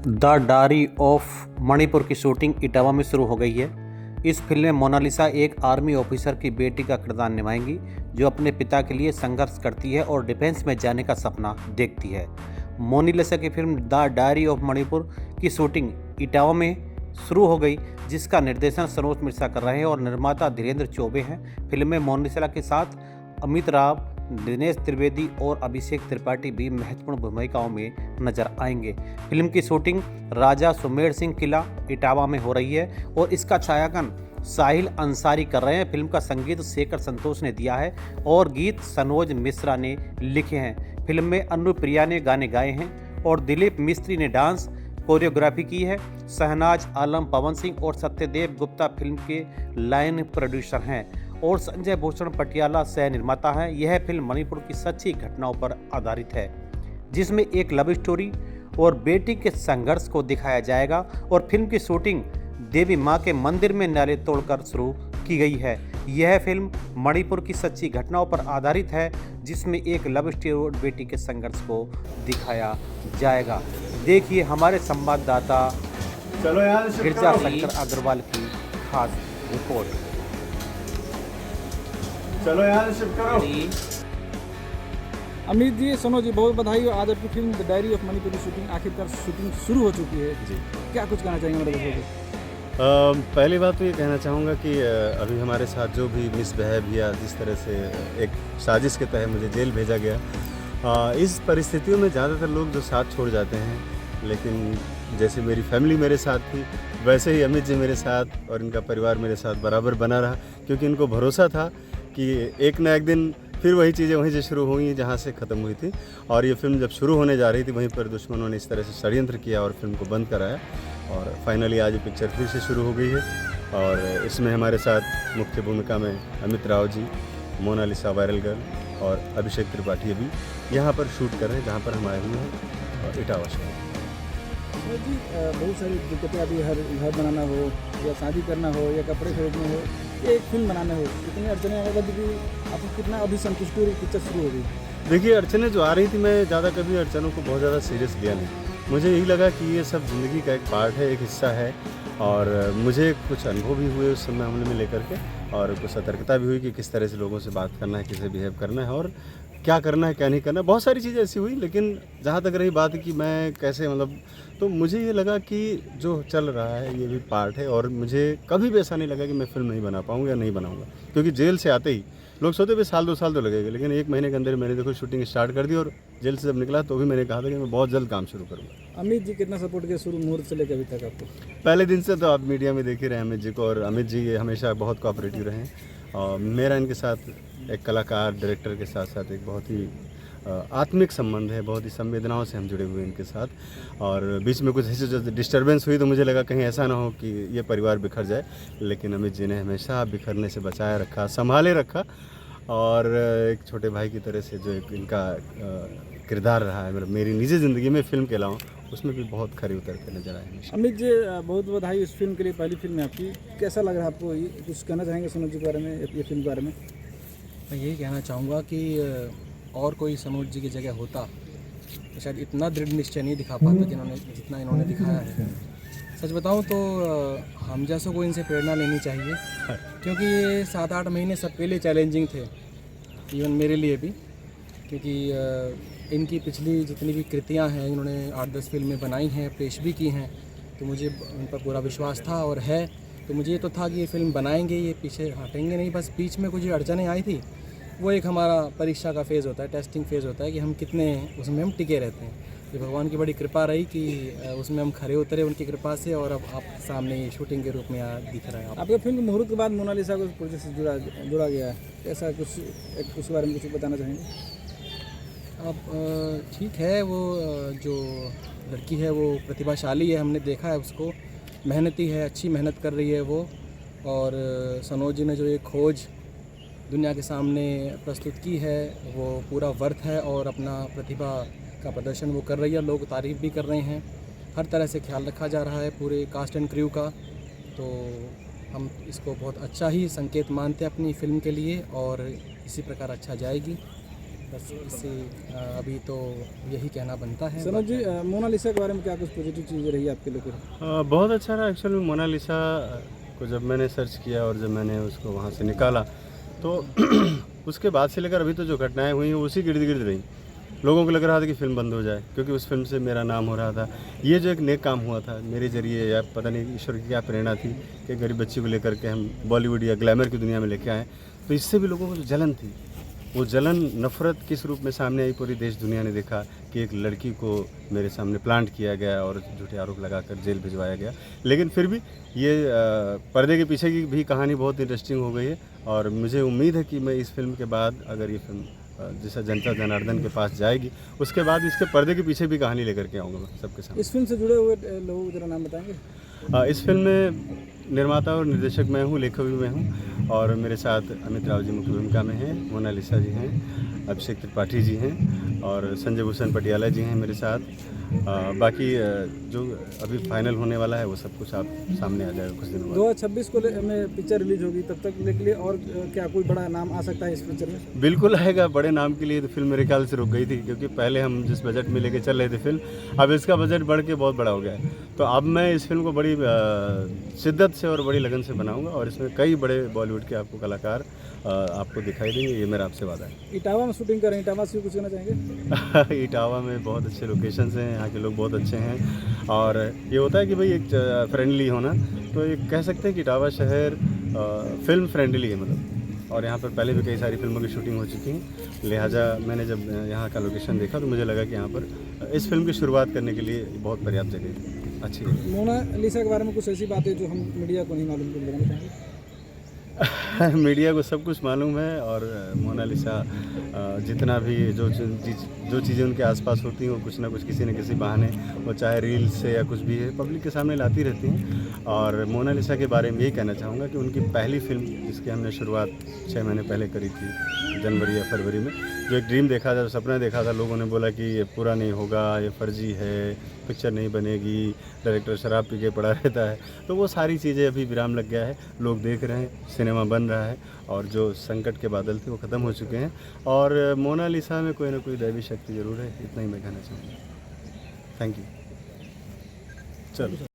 The diary of Manipur की shooting Etawah में शुरू हो गई है। इस फिल्म में मोनालिसा एक आर्मी ऑफिसर की बेटी का किरदार निभाएंगी जो अपने पिता के लिए संघर्ष करती है और डिफेंस में जाने का सपना देखती है। मोनालिसा की film the diary of Manipur की शूटिंग इटावा में शुरू हो गई, जिसका निर्देशन सनोज मिश्रा कर रहे हैं और निर्माता धीरेन्द्र चौबे हैं। फिल्म में मोनालिसा के साथ अमित राव, दिनेश त्रिवेदी और अभिषेक त्रिपाठी भी महत्वपूर्ण भूमिकाओं में नजर आएंगे। फिल्म की शूटिंग राजा सुमेर सिंह किला इटावा में हो रही है और इसका छायांकन साहिल अंसारी कर रहे हैं। फिल्म का संगीत शेखर संतोष ने दिया है और गीत सनोज मिश्रा ने लिखे हैं। फिल्म में अनुप्रिया ने गाने गाए हैं और दिलीप मिस्त्री ने डांस कोरियोग्राफी की है। शहनाज आलम, पवन सिंह और सत्यदेव गुप्ता फिल्म के लाइन प्रोड्यूसर हैं और संजय भूषण पटियाला सह निर्माता हैं। यह फिल्म मणिपुर की सच्ची घटनाओं पर आधारित है, जिसमें एक लव स्टोरी और बेटी के संघर्ष को दिखाया जाएगा और फिल्म की शूटिंग देवी मां के मंदिर में नाले तोड़कर शुरू की गई है। यह फिल्म मणिपुर की सच्ची घटनाओं पर आधारित है, जिसमें एक लव स्टोरी और बेटी के संघर्ष को दिखाया जाएगा। देखिए हमारे संवाददाता गिरजा शंकर अग्रवाल की खास रिपोर्ट। चलो यार शिफ्ट करो। अमित जी, सनोज जी, बहुत बधाई हो। आज आपकी film the diary of Manipur की शूटिंग आखिरकार शूटिंग शुरू हो चुकी है जी। क्या कुछ कहना चाहेंगे मेरे दर्शकों को? पहली बात तो ये कहना चाहूँगा कि अभी हमारे साथ जो भी मिसबिहेव या जिस तरह से एक साजिश के तहत मुझे जेल भेजा गया, इस परिस्थितियों में ज़्यादातर लोग जो साथ छोड़ जाते हैं, लेकिन जैसे मेरी फैमिली मेरे साथ थी वैसे ही अमित जी मेरे साथ और इनका परिवार मेरे साथ बराबर बना रहा, क्योंकि इनको भरोसा था कि एक ना एक दिन फिर वही चीज़ें वहीं से शुरू हुई जहाँ से ख़त्म हुई थी। और ये फिल्म जब शुरू होने जा रही थी वहीं पर दुश्मनों ने इस तरह से षड्यंत्र किया और फिल्म को बंद कराया और फाइनली आज ये पिक्चर फिर से शुरू हो गई है। और इसमें हमारे साथ मुख्य भूमिका में Amit Rao ji, Mona Lisa viral girl और अभिषेक त्रिपाठी अभी यहाँ पर शूट कर रहे हैं जहाँ पर हम आए हुए हैं इटावा शहर। जी, बहुत सारी दिक्कतें अभी घर बनाना हो या शादी करना हो या कपड़े खरीदने हो, एक फिल्म बनाना हो, इतनी अड़चने आने बाद भी आपको कितना अभी संतुष्टि और पिक्चर शुरू हो गई? देखिए, अड़चनें जो आ रही थी, मैं ज़्यादा कभी अड़चनों को बहुत ज़्यादा सीरियस लिया नहीं। मुझे यही लगा कि ये सब ज़िंदगी का एक पार्ट है, एक हिस्सा है और मुझे कुछ अनुभव भी हुए उस समय मामले में लेकर के और कुछ सतर्कता भी हुई कि किस तरह से लोगों से बात करना है, कैसे बिहेव करना है और क्या करना है क्या नहीं करना है। बहुत सारी चीज़ें ऐसी हुई, लेकिन जहाँ तक रही बात कि मैं कैसे तो मुझे ये लगा कि जो चल रहा है ये भी पार्ट है और मुझे कभी भी ऐसा नहीं लगा कि मैं फिल्म नहीं बना पाऊँगा या नहीं बनाऊँगा, क्योंकि जेल से आते ही लोग सोचते भी साल 2 साल तो लगेगा, लेकिन 1 महीने के अंदर मैंने देखो शूटिंग स्टार्ट कर दी और जेल से जब निकला तो भी मैंने कहा था कि मैं बहुत जल्द काम शुरू करूँगा। अमित जी कितना सपोर्ट किया शुरू मुहूर्त से लेकर अभी तक आपको? पहले दिन से तो आप मीडिया में देख ही रहे हैं अमित जी को, और अमित जी ये हमेशा बहुत कोऑपरेटिव रहे हैं और मेरा इनके साथ एक कलाकार डायरेक्टर के साथ साथ एक बहुत ही आत्मिक संबंध है, बहुत ही संवेदनाओं से हम जुड़े हुए हैं इनके साथ। और बीच में कुछ ऐसे जो डिस्टर्बेंस हुई तो मुझे लगा कहीं ऐसा ना हो कि ये परिवार बिखर जाए, लेकिन अमित जी ने हमेशा बिखरने से बचाया रखा, संभाले रखा और एक छोटे भाई की तरह से जो एक इनका किरदार रहा है मेरी निजी ज़िंदगी में फिल्म के अलावा, उसमें भी बहुत खरे उतर के नजर आए। अमित जी, बहुत बधाई इस फिल्म के लिए, पहली फिल्म है आपकी। कैसा लग रहा है आपको? कुछ कहना चाहेंगे सनोज जी के बारे में, ये फिल्म के बारे में? मैं यही कहना चाहूँगा कि और कोई सनोज जी की जगह होता तो शायद इतना दृढ़ निश्चय नहीं दिखा पाता जितना इन्होंने दिखाया है। सच बताऊँ तो हम जैसों को इनसे प्रेरणा लेनी चाहिए, क्योंकि ये 7-8 महीने सबके लिए चैलेंजिंग थे, इवन मेरे लिए भी, क्योंकि इनकी पिछली जितनी भी कृतियाँ हैं, इन्होंने 8-10 फिल्में बनाई हैं, पेश भी की हैं, तो मुझे उन पर पूरा विश्वास था और है। तो मुझे ये तो था कि ये फिल्म बनाएंगे, ये पीछे हटेंगे नहीं। बस बीच में कुछ अड़चनें आई थी, वो एक हमारा परीक्षा का फेज़ होता है, टेस्टिंग फेज़ होता है कि हम कितने उसमें हम टिके रहते हैं। ये भगवान की बड़ी कृपा रही कि उसमें हम खरे उतरे उनकी कृपा से, और अब आप सामने शूटिंग के रूप में दिख रहे हैं। आपके फिल्म मुहूर्त के बाद मोनालिसा को प्रोजेक्ट से जुड़ा गया है, ऐसा कुछ उस बारे में कुछ बताना चाहेंगे? अब ठीक है, वो जो लड़की है वो प्रतिभाशाली है, हमने देखा है उसको, मेहनती है, अच्छी मेहनत कर रही है वो। और सनोज जी ने जो ये खोज दुनिया के सामने प्रस्तुत की है वो पूरा वर्थ है और अपना प्रतिभा का प्रदर्शन वो कर रही है, लोग तारीफ़ भी कर रहे हैं। हर तरह से ख्याल रखा जा रहा है पूरे कास्ट एंड क्रू का, तो हम इसको बहुत अच्छा ही संकेत मानते हैं अपनी फ़िल्म के लिए और इसी प्रकार अच्छा जाएगी। बस इससे अभी तो यही कहना बनता है। सनोज जी, मोनालिसा के बारे में क्या कुछ पॉजिटिव चीज़ें रही आपके लोगों को? बहुत अच्छा रहा एक्चुअली। मोनालिसा को जब मैंने सर्च किया और जब मैंने उसको वहाँ से निकाला तो उसके बाद से लेकर अभी तो जो घटनाएं हुई हैं उसी गिर्द गिर्द रही। लोगों को लग रहा था कि फ़िल्म बंद हो जाए क्योंकि उस फिल्म से मेरा नाम हो रहा था। ये जो एक नेक काम हुआ था मेरे ज़रिए, या पता नहीं ईश्वर की क्या प्रेरणा थी कि गरीब बच्ची को लेकर के हम बॉलीवुड या ग्लैमर की दुनिया में लेके आए, तो इससे भी लोगों को जो जलन थी, वो जलन नफ़रत किस रूप में सामने आई, पूरी देश दुनिया ने देखा कि एक लड़की को मेरे सामने प्लांट किया गया और झूठे आरोप लगाकर जेल भिजवाया गया। लेकिन फिर भी ये पर्दे के पीछे की भी कहानी बहुत इंटरेस्टिंग हो गई है और मुझे उम्मीद है कि मैं इस फिल्म के बाद, अगर ये फिल्म जैसा जनता जनार्दन के पास जाएगी, उसके बाद इसके पर्दे के पीछे भी कहानी लेकर के आऊँगा मैं सबके सामने। इस फिल्म से जुड़े हुए लोगों को जरा नाम बताएंगे? इस फिल्म में निर्माता और निर्देशक मैं हूँ, लेखक भी मैं हूँ, और मेरे साथ अमित राव जी मुख्य भूमिका में हैं, मोनालिसा जी हैं, अभिषेक त्रिपाठी जी हैं और संजय भूषण पटियाला जी हैं मेरे साथ। बाकी जो अभी फाइनल होने वाला है वो सब कुछ आप सामने आ जाएगा कुछ दिनों बाद। 2026 को में पिक्चर रिलीज होगी, तब तक के लिए और क्या कोई बड़ा नाम आ सकता है इस पिक्चर में? बिल्कुल आएगा। बड़े नाम के लिए तो फिल्म मेरे ख्याल से रुक गई थी क्योंकि पहले हम जिस बजट में लेके चल रहे थे फिल्म, अब इसका बजट बढ़ के बहुत बड़ा हो गया है। तो अब मैं इस फिल्म को बड़ी शिद्दत से और बड़ी लगन से बनाऊंगा और इसमें कई बड़े बॉलीवुड के आपको कलाकार आपको दिखाई देंगे, ये मेरा आपसे वादा है। इटावा में शूटिंग कर रहे हैं, इटावा से कुछ कहना चाहेंगे? इटावा में बहुत अच्छे लोकेशंस हैं, यहाँ के लोग बहुत अच्छे हैं और ये होता है कि भाई एक फ्रेंडली होना, तो ये कह सकते हैं कि इटावा शहर फिल्म फ्रेंडली है मतलब। और यहाँ पर पहले भी कई सारी फिल्मों की शूटिंग हो चुकी हैं, लिहाजा मैंने जब यहाँ का लोकेशन देखा तो मुझे लगा कि यहाँ पर इस फिल्म की शुरुआत करने के लिए बहुत पर्याप्त जगह है, अच्छी है। मोनालिसा के बारे में कुछ ऐसी बातें जो हम मीडिया को नहीं मालूम, बताना चाहेंगे? मीडिया को सब कुछ मालूम है और मोनालिसा जितना भी जो चीज़ें उनके आसपास होती हैं वो कुछ ना कुछ किसी न किसी बहाने, वो चाहे रील्स से या कुछ भी है, पब्लिक के सामने लाती रहती हैं। और मोनालिसा के बारे में यही कहना चाहूँगा कि उनकी पहली फिल्म जिसकी हमने शुरुआत 6 महीने पहले करी थी, जनवरी या फरवरी में, जो एक ड्रीम देखा था, सपना देखा था, लोगों ने बोला कि ये पूरा नहीं होगा, ये फर्जी है, पिक्चर नहीं बनेगी, डायरेक्टर शराब पी के पड़ा रहता है, तो वो सारी चीज़ें अभी विराम लग गया है। लोग देख रहे हैं, सिनेमा बन रहा है और जो संकट के बादल थे वो ख़त्म हो चुके हैं और मोनालिसा में कोई ना कोई दैवी शक्ति ज़रूर है, इतना ही मैं कहना चाहूँगा। Thank you. चलो।